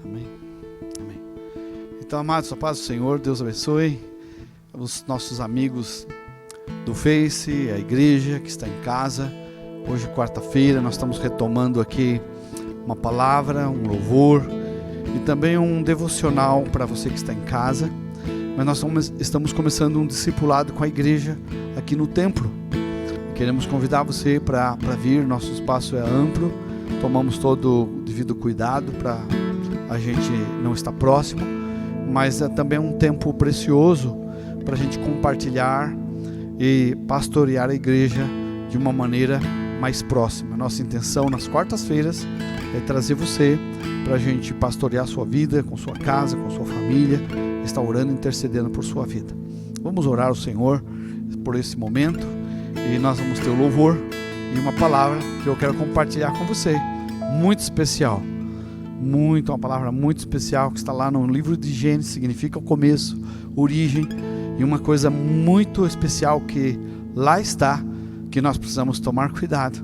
Amém. Amém. Então, amados, a paz do Senhor, Deus abençoe os nossos amigos do Face, a igreja que está em casa. Hoje, quarta-feira, nós estamos retomando aqui uma palavra, um louvor e também um devocional para você que está em casa. Mas nós estamos começando um discipulado com a igreja aqui no templo. Queremos convidar você para vir, nosso espaço é amplo, tomamos todo o devido cuidado para a gente não estar próximo, mas é também um tempo precioso para a gente compartilhar e pastorear a igreja de uma maneira mais próxima. Nossa intenção nas quartas-feiras é trazer você para a gente pastorear a sua vida, com sua casa, com sua família, estar orando e intercedendo por sua vida. Vamos orar ao Senhor por esse momento e nós vamos ter o louvor e uma palavra que eu quero compartilhar com você, muito especial, uma palavra muito especial que está lá no livro de Gênesis, significa o começo, origem, e uma coisa muito especial que lá está, que nós precisamos tomar cuidado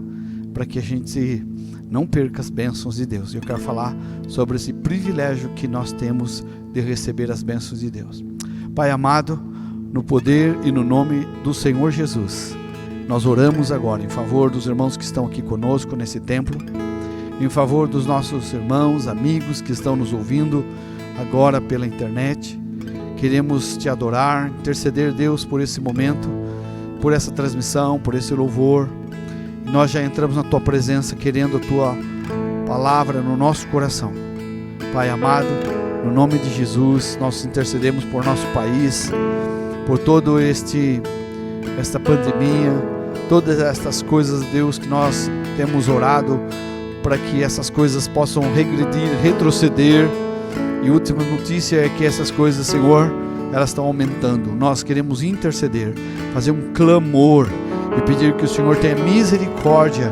para que a gente não perca as bênçãos de Deus. E eu quero falar sobre esse privilégio que nós temos de receber as bênçãos de Deus. Pai amado, no poder e no nome do Senhor Jesus, nós oramos agora em favor dos irmãos que estão aqui conosco nesse templo, em favor dos nossos irmãos, amigos que estão nos ouvindo agora pela internet. Queremos te adorar, interceder, Deus, por esse momento, por essa transmissão, por esse louvor. E nós já entramos na tua presença querendo a tua palavra no nosso coração. Pai amado, no nome de Jesus, nós intercedemos por nosso país, por todo esta pandemia, todas estas coisas, Deus, que nós temos orado para que essas coisas possam regredir, retroceder. E a última notícia é que essas coisas, Senhor, elas estão aumentando. Nós queremos interceder, fazer um clamor e pedir que o Senhor tenha misericórdia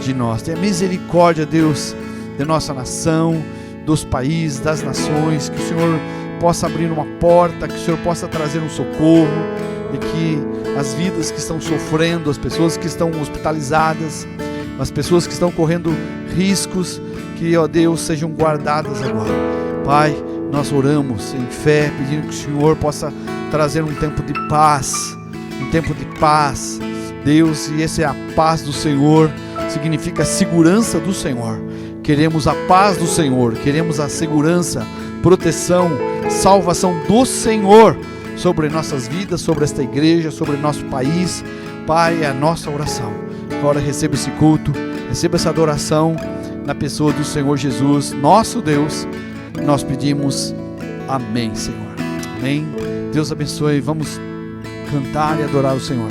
de nós. Tenha misericórdia, Deus, de nossa nação, dos países, das nações. Que o Senhor possa abrir uma porta, que o Senhor possa trazer um socorro e que as vidas que estão sofrendo, as pessoas que estão hospitalizadas, as pessoas que estão correndo riscos, que, ó Deus, sejam guardadas agora. Pai, nós oramos em fé, pedindo que o Senhor possa trazer um tempo de paz, Deus, e essa é a paz do Senhor, significa a segurança do Senhor. Queremos a paz do Senhor, queremos a segurança, proteção, salvação do Senhor sobre nossas vidas, sobre esta igreja, sobre nosso país. Pai, é a nossa oração. Agora receba esse culto, receba essa adoração na pessoa do Senhor Jesus, nosso Deus. Nós pedimos, amém, Senhor, amém. Deus abençoe, vamos cantar e adorar o Senhor.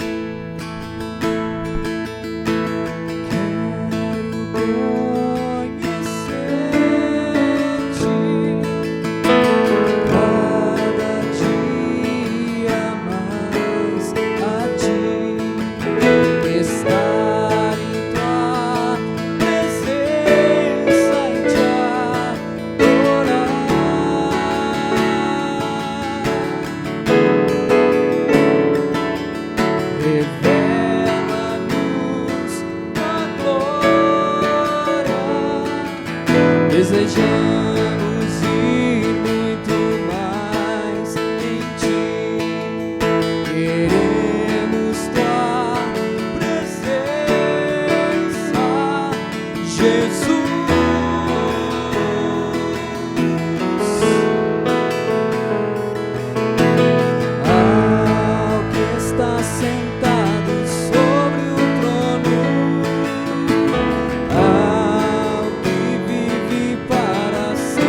Para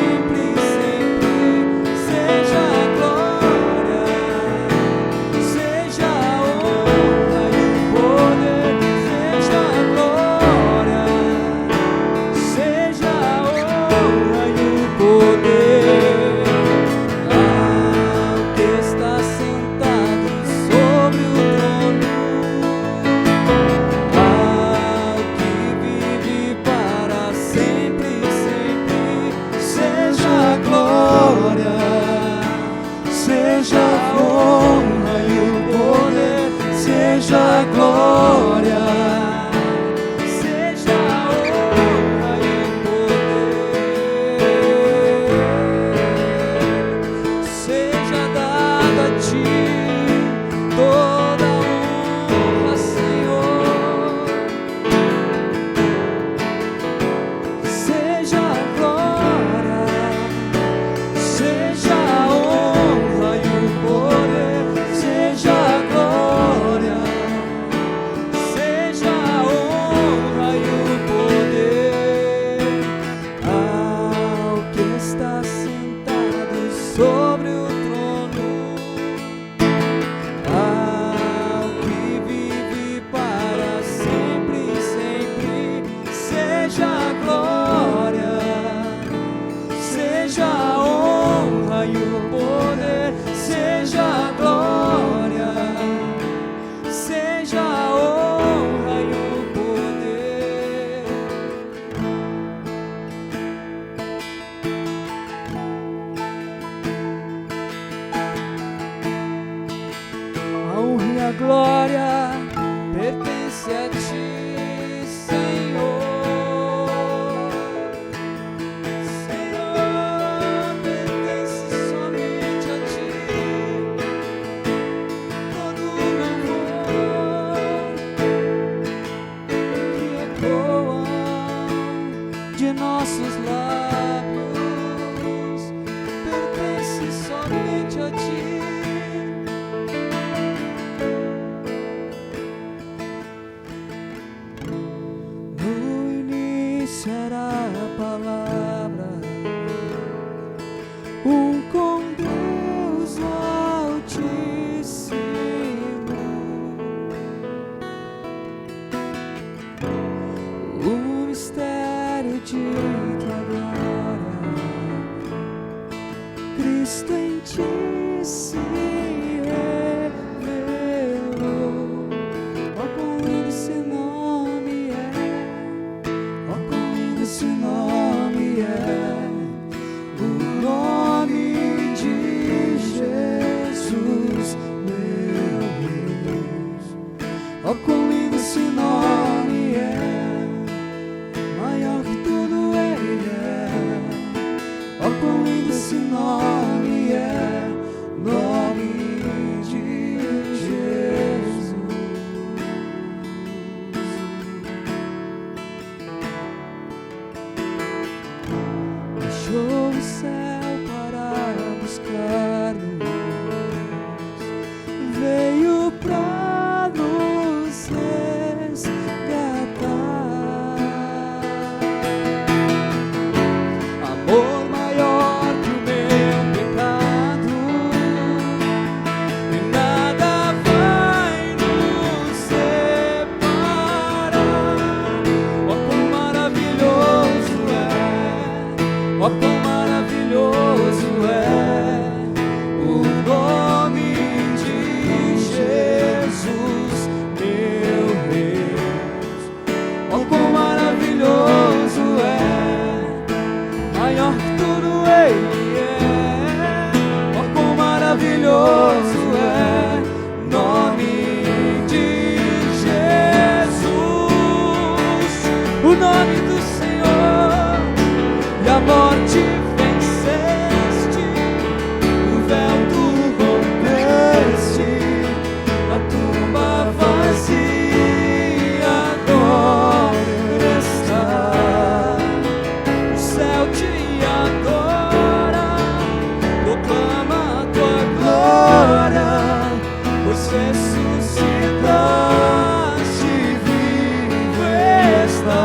glória pertence a ti, Senhor. Senhor, pertence somente a ti todo o louvor que ecoa de nossos lábios, pertence somente a ti. Será a palavra, com Deus Altíssimo, o mistério de tua glória, Cristo em ti se revelou. Oh, quão lindo esse nome é! Esse nome é o nome de Jesus, meu Deus. Oh, quão lindo esse nome é, maior que tudo ele é. Oh, quão lindo esse nome é, nome de Jesus. Deixou o céu para buscar-nos, veio pra nos resgatar. Amor maior que o meu pecado, e nada vai nos separar. Oh, quão maravilhoso é! Oh, quão maravilhoso é o nome de Jesus, meu Deus. Oh, quão maravilhoso é, maior que tudo ele é. Oh, quão maravilhoso é o nome de Jesus, o nome do Senhor. E a morte venceste, o véu tu rompeste, a tumba vazia agora está. O céu te adora, proclama a tua glória, pois ressuscitaste, vivo está.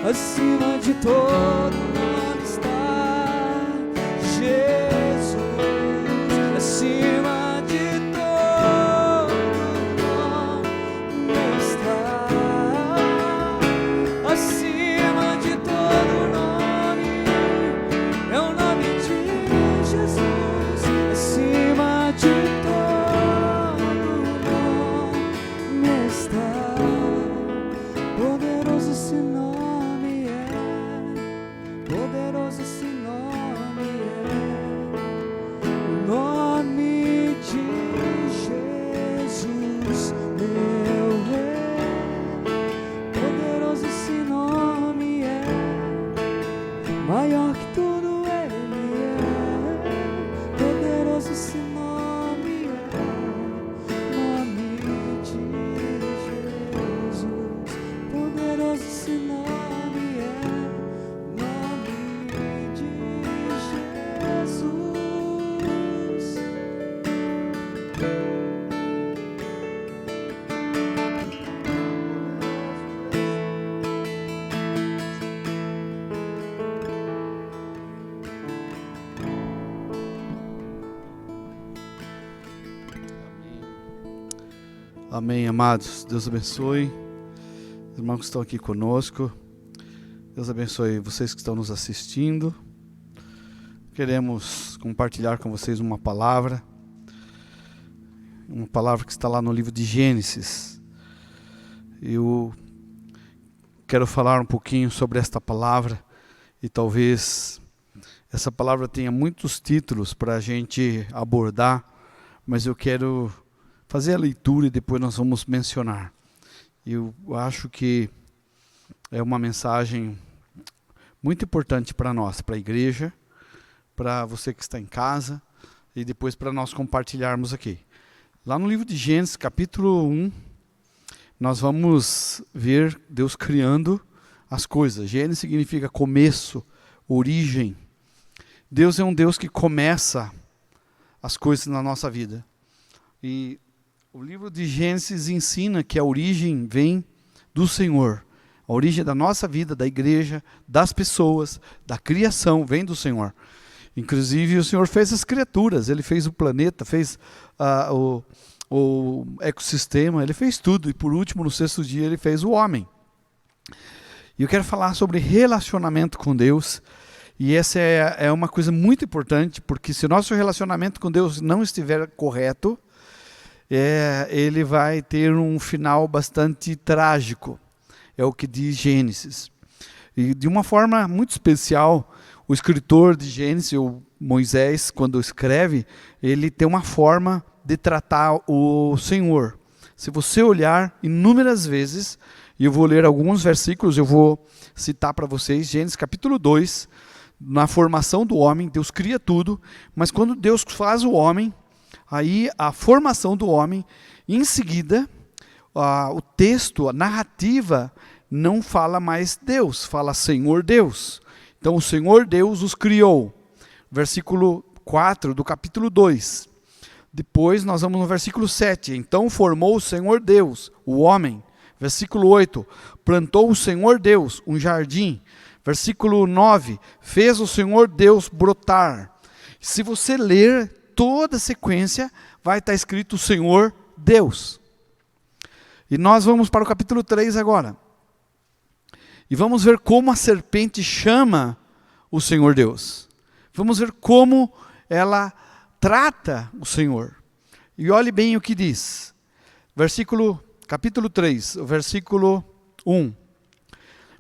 Acima de todo nome está Jesus, acima de todo nome está, acima de todo nome, é o nome de Jesus, acima de todo nome está, poderoso esse nome. Poderoso esse nome é, o nome de Jesus, meu Rei. Poderoso esse nome é, maior que tudo ele é. Poderoso esse nome é, Amém, amados. Deus abençoe os irmãos que estão aqui conosco. Deus abençoe vocês que estão nos assistindo. Queremos compartilhar com vocês uma palavra que está lá no livro de Gênesis. Eu quero falar um pouquinho sobre esta palavra e talvez essa palavra tenha muitos títulos para a gente abordar, mas eu quero fazer a leitura e depois nós vamos mencionar. Eu acho que é uma mensagem muito importante para nós, para a igreja, para você que está em casa e depois para nós compartilharmos aqui. Lá no livro de Gênesis, capítulo 1, nós vamos ver Deus criando as coisas. Gênesis significa começo, origem. Deus é um Deus que começa as coisas na nossa vida. E o livro de Gênesis ensina que a origem vem do Senhor. A origem da nossa vida, da igreja, das pessoas, da criação, vem do Senhor. Inclusive o Senhor fez as criaturas, Ele fez o planeta, fez o ecossistema, Ele fez tudo. E por último, no sexto dia, Ele fez o homem. E eu quero falar sobre relacionamento com Deus. E essa é uma coisa muito importante, porque se o nosso relacionamento com Deus não estiver correto, ele vai ter um final bastante trágico. É o que diz Gênesis. E de uma forma muito especial, o escritor de Gênesis, o Moisés, quando escreve, ele tem uma forma de tratar o Senhor. Se você olhar inúmeras vezes, e eu vou ler alguns versículos, eu vou citar para vocês, Gênesis capítulo 2, na formação do homem, Deus cria tudo, mas quando Deus faz o homem, aí a formação do homem, em seguida, o texto, a narrativa, não fala mais Deus, fala Senhor Deus. Então o Senhor Deus os criou. Versículo 4 do capítulo 2. Depois nós vamos no versículo 7. Então formou o Senhor Deus, o homem. Versículo 8. Plantou o Senhor Deus um jardim. Versículo 9. Fez o Senhor Deus brotar. Se você ler toda a sequência, vai estar escrito Senhor Deus. E nós vamos para o capítulo 3 agora. E vamos ver como a serpente chama o Senhor Deus. Vamos ver como ela trata o Senhor. E olhe bem o que diz. Capítulo 3, versículo 1.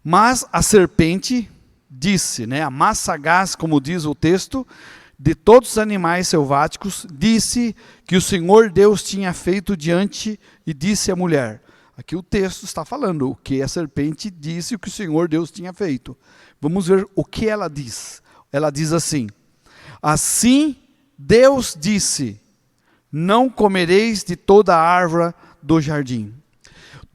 Mas a serpente disse, a mais sagaz, como diz o texto, de todos os animais selváticos, disse que o Senhor Deus tinha feito diante e disse à mulher. Aqui o texto está falando o que a serpente disse, o que o Senhor Deus tinha feito. Vamos ver o que ela diz. Ela diz assim: assim Deus disse, não comereis de toda a árvore do jardim.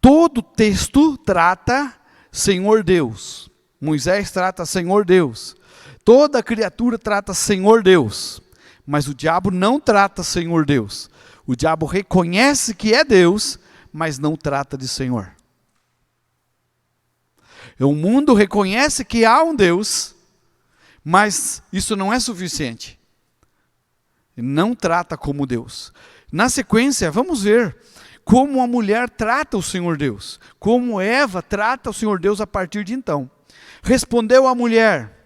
Todo o texto trata Senhor Deus. Moisés trata Senhor Deus. Toda criatura trata Senhor Deus. Mas o diabo não trata Senhor Deus. O diabo reconhece que é Deus, mas não trata de Senhor. O mundo reconhece que há um Deus, mas isso não é suficiente. Não trata como Deus. Na sequência, vamos ver como a mulher trata o Senhor Deus. Como Eva trata o Senhor Deus a partir de então. Respondeu a mulher: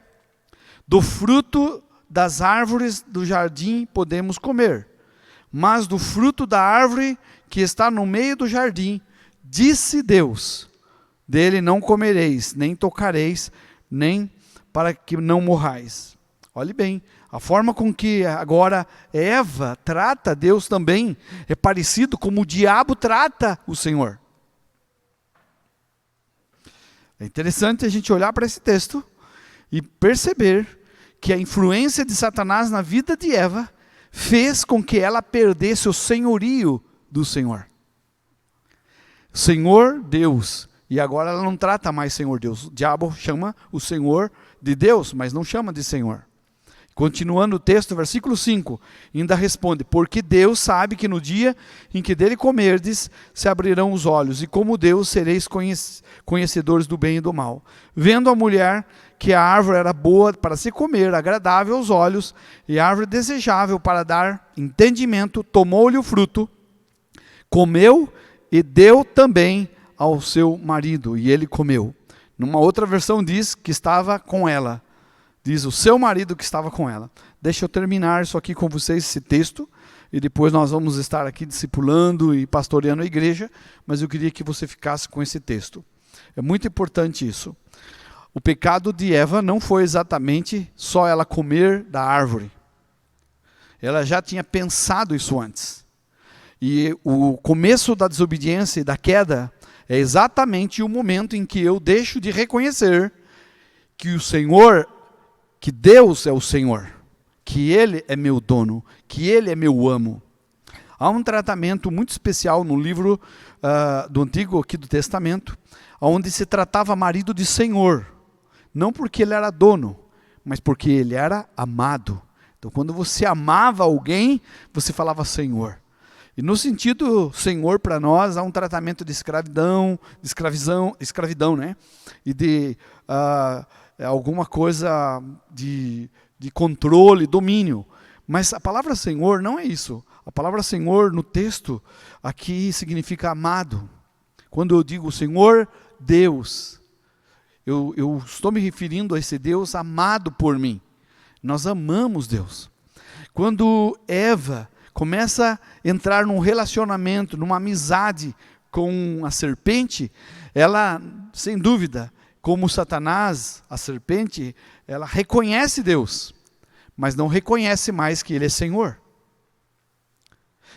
do fruto das árvores do jardim podemos comer, mas do fruto da árvore que está no meio do jardim, disse Deus, dele não comereis, nem tocareis, nem para que não morrais. Olhe bem, a forma com que agora Eva trata Deus também é parecido como o diabo trata o Senhor. É interessante a gente olhar para esse texto e perceber que a influência de Satanás na vida de Eva fez com que ela perdesse o senhorio do Senhor. Senhor Deus. E agora ela não trata mais Senhor Deus. O diabo chama o Senhor de Deus, mas não chama de Senhor. Continuando o texto, versículo 5, ainda responde: porque Deus sabe que no dia em que dele comerdes, se abrirão os olhos, e como Deus sereis conhecedores do bem e do mal. Vendo a mulher que a árvore era boa para se comer, agradável aos olhos, e árvore desejável para dar entendimento, tomou-lhe o fruto, comeu e deu também ao seu marido, e ele comeu. Numa outra versão diz que estava com ela. Diz o seu marido que estava com ela. Deixa eu terminar isso aqui com vocês, esse texto, e depois nós vamos estar aqui discipulando e pastoreando a igreja, mas eu queria que você ficasse com esse texto. É muito importante isso. O pecado de Eva não foi exatamente só ela comer da árvore. Ela já tinha pensado isso antes. E o começo da desobediência e da queda é exatamente o momento em que eu deixo de reconhecer que o Senhor, que Deus é o Senhor, que Ele é meu dono, que Ele é meu amo. Há um tratamento muito especial no livro do Antigo aqui do Testamento, onde se tratava marido de Senhor, não porque ele era dono, mas porque ele era amado. Então, quando você amava alguém, você falava Senhor. E no sentido Senhor para nós, há um tratamento de escravidão, né? E de alguma coisa de controle, domínio. Mas a palavra Senhor não é isso. A palavra Senhor no texto aqui significa amado. Quando eu digo Senhor, Deus, eu estou me referindo a esse Deus amado por mim. Nós amamos Deus. Quando Eva começa a entrar num relacionamento, numa amizade com a serpente, ela, sem dúvida, como Satanás, a serpente, ela reconhece Deus, mas não reconhece mais que Ele é Senhor.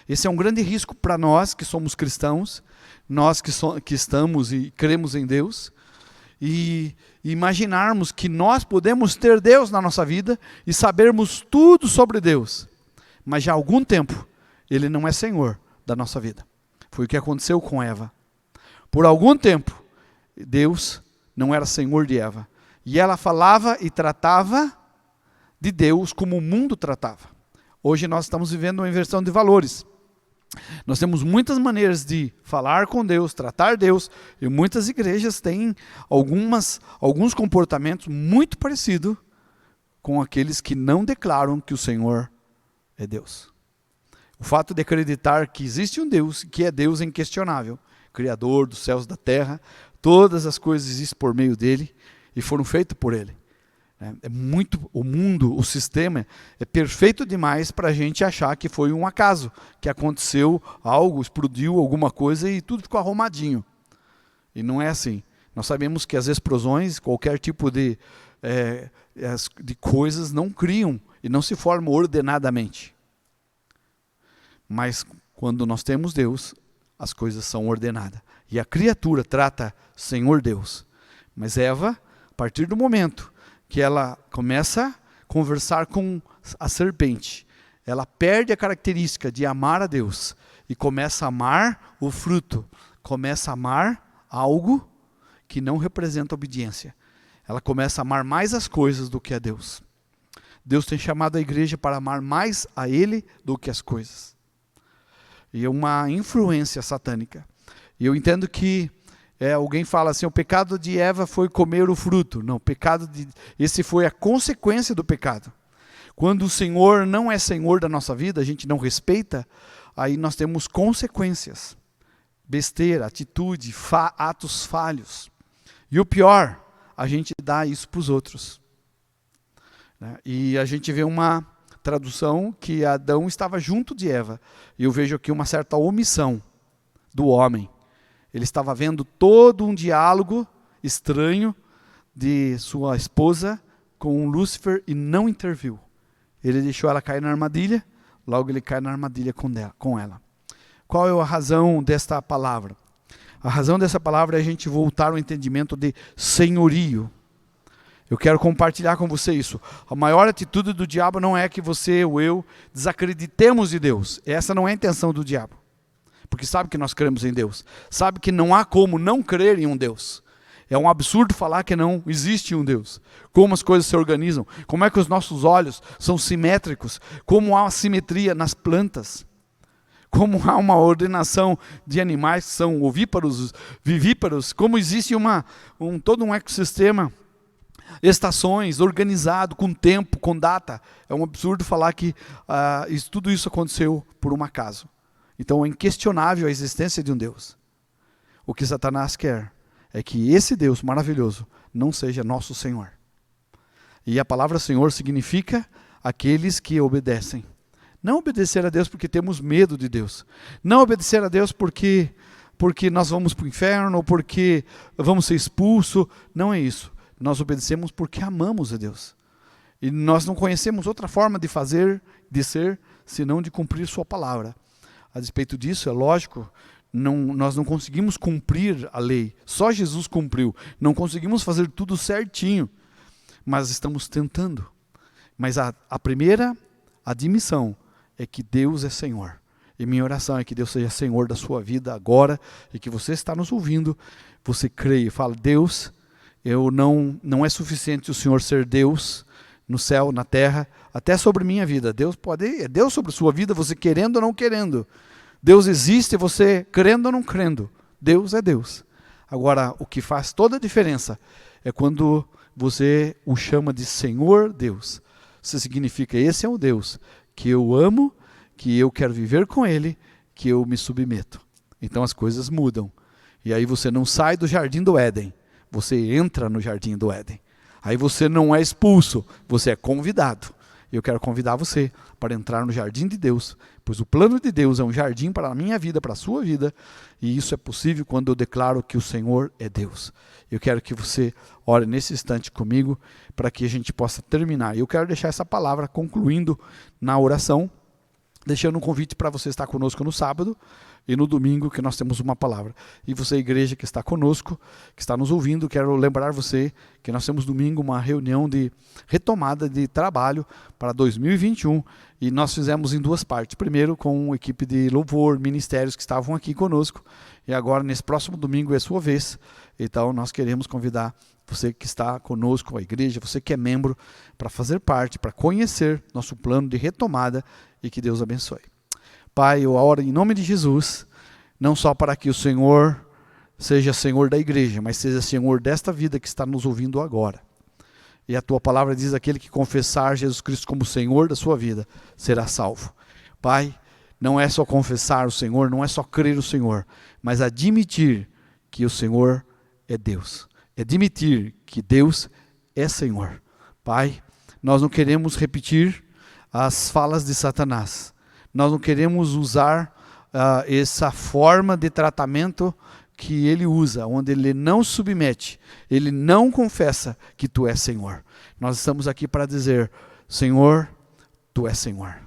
Esse é um grande risco para nós que somos cristãos, nós que estamos e cremos em Deus, e imaginarmos que nós podemos ter Deus na nossa vida e sabermos tudo sobre Deus, mas já há algum tempo Ele não é Senhor da nossa vida. Foi o que aconteceu com Eva. Por algum tempo, Deus não era Senhor de Eva, e ela falava e tratava de Deus como o mundo tratava. Hoje nós estamos vivendo uma inversão de valores. Nós temos muitas maneiras de falar com Deus, tratar Deus, e muitas igrejas têm alguns comportamentos muito parecidos com aqueles que não declaram que o Senhor é Deus. O fato de acreditar que existe um Deus, que é Deus inquestionável, Criador dos céus e da terra, todas as coisas existem por meio dele e foram feitas por ele. O mundo, o sistema é perfeito demais para a gente achar que foi um acaso, que aconteceu algo, explodiu alguma coisa e tudo ficou arrumadinho. E não é assim. Nós sabemos que as explosões, qualquer tipo de coisas não criam e não se formam ordenadamente. Mas quando nós temos Deus, as coisas são ordenadas. E a criatura trata Senhor Deus. Mas Eva, a partir do momento que ela começa a conversar com a serpente, ela perde a característica de amar a Deus e começa a amar o fruto, começa a amar algo que não representa obediência. Ela começa a amar mais as coisas do que a Deus. Deus tem chamado a igreja para amar mais a Ele do que as coisas. E é uma influência satânica. E eu entendo que alguém fala assim, o pecado de Eva foi comer o fruto. Não, esse foi a consequência do pecado. Quando o Senhor não é Senhor da nossa vida, a gente não respeita, aí nós temos consequências. Besteira, atitude, atos falhos. E o pior, a gente dá isso para os outros. E a gente vê uma tradução que Adão estava junto de Eva. E eu vejo aqui uma certa omissão do homem. Ele estava vendo todo um diálogo estranho de sua esposa com Lúcifer e não interviu. Ele deixou ela cair na armadilha, logo ele cai na armadilha com ela. Qual é a razão desta palavra? A razão dessa palavra é a gente voltar ao entendimento de senhorio. Eu quero compartilhar com você isso. A maior atitude do diabo não é que você ou eu desacreditemos de Deus. Essa não é a intenção do diabo. Porque sabe que nós cremos em Deus. Sabe que não há como não crer em um Deus. É um absurdo falar que não existe um Deus. Como as coisas se organizam. Como é que os nossos olhos são simétricos. Como há uma simetria nas plantas. Como há uma ordenação de animais que são ovíparos, vivíparos. Como existe todo um ecossistema. Estações, organizado, com tempo, com data. É um absurdo falar que tudo isso aconteceu por um acaso. Então é inquestionável a existência de um Deus. O que Satanás quer é que esse Deus maravilhoso não seja nosso Senhor. E a palavra Senhor significa aqueles que obedecem. Não obedecer a Deus porque temos medo de Deus. Não obedecer a Deus porque nós vamos para o inferno, ou porque vamos ser expulsos. Não é isso. Nós obedecemos porque amamos a Deus. E nós não conhecemos outra forma de fazer, de ser, senão de cumprir sua palavra. A despeito disso, é lógico, nós não conseguimos cumprir a lei. Só Jesus cumpriu. Não conseguimos fazer tudo certinho, mas estamos tentando. Mas a primeira admissão é que Deus é Senhor. E minha oração é que Deus seja Senhor da sua vida agora, e que você está nos ouvindo, você creia e fala: Deus, não é suficiente o Senhor ser Deus no céu, na terra, até sobre minha vida. É Deus sobre sua vida, você querendo ou não querendo. Deus existe, você crendo ou não crendo. Deus é Deus. Agora, o que faz toda a diferença é quando você o chama de Senhor Deus. Isso significa: esse é o Deus que eu amo, que eu quero viver com Ele, que eu me submeto. Então as coisas mudam. E aí você não sai do jardim do Éden, você entra no jardim do Éden. Aí você não é expulso, você é convidado. Eu quero convidar você para entrar no jardim de Deus, pois o plano de Deus é um jardim para a minha vida, para a sua vida, e isso é possível quando eu declaro que o Senhor é Deus. Eu quero que você ore nesse instante comigo, para que a gente possa terminar. E eu quero deixar essa palavra concluindo na oração, deixando um convite para você estar conosco no sábado e no domingo, que nós temos uma palavra. E você, igreja que está conosco, que está nos ouvindo, quero lembrar você que nós temos domingo uma reunião de retomada de trabalho para 2021, e nós fizemos em duas partes. Primeiro com a equipe de louvor, ministérios que estavam aqui conosco, e agora nesse próximo domingo é a sua vez. Então nós queremos convidar você que está conosco, a igreja, você que é membro, para fazer parte, para conhecer nosso plano de retomada, e que Deus abençoe. Pai, eu oro em nome de Jesus, não só para que o Senhor seja Senhor da igreja, mas seja Senhor desta vida que está nos ouvindo agora. E a tua palavra diz: aquele que confessar Jesus Cristo como Senhor da sua vida, será salvo. Pai, não é só confessar o Senhor, não é só crer no Senhor, mas admitir que o Senhor é Deus. Admitir que Deus é Senhor. Pai, nós não queremos repetir as falas de Satanás. Nós não queremos usar essa forma de tratamento que ele usa, onde ele não submete, ele não confessa que tu és Senhor. Nós estamos aqui para dizer: Senhor, tu és Senhor.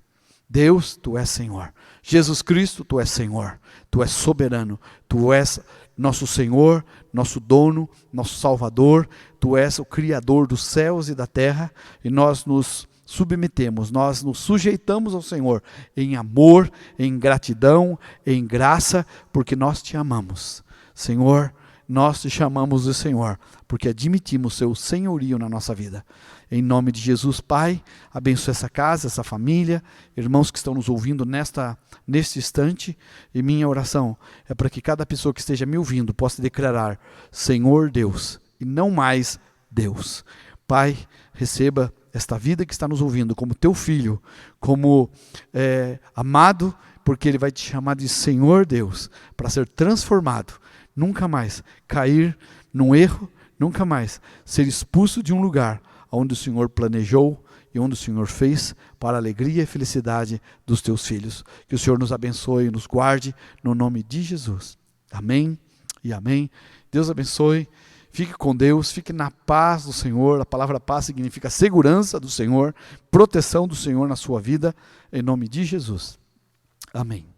Deus, tu és Senhor. Jesus Cristo, tu és Senhor. Tu és soberano. Tu és nosso Senhor, nosso dono, nosso Salvador. Tu és o Criador dos céus e da terra, e nós nos submetemos, nós nos sujeitamos ao Senhor em amor, em gratidão, em graça, porque nós te amamos. Senhor, nós te chamamos de Senhor, porque admitimos seu senhorio na nossa vida. Em nome de Jesus, Pai, abençoe essa casa, essa família, irmãos que estão nos ouvindo neste instante, e minha oração é para que cada pessoa que esteja me ouvindo possa declarar: Senhor Deus, e não mais Deus. Pai, receba esta vida que está nos ouvindo como teu filho, como amado, porque ele vai te chamar de Senhor Deus, para ser transformado, nunca mais cair num erro, nunca mais ser expulso de um lugar onde o Senhor planejou e onde o Senhor fez para a alegria e felicidade dos teus filhos. Que o Senhor nos abençoe e nos guarde, no nome de Jesus. Amém e amém. Deus abençoe. Fique com Deus, fique na paz do Senhor. A palavra paz significa segurança do Senhor, proteção do Senhor na sua vida, em nome de Jesus. Amém.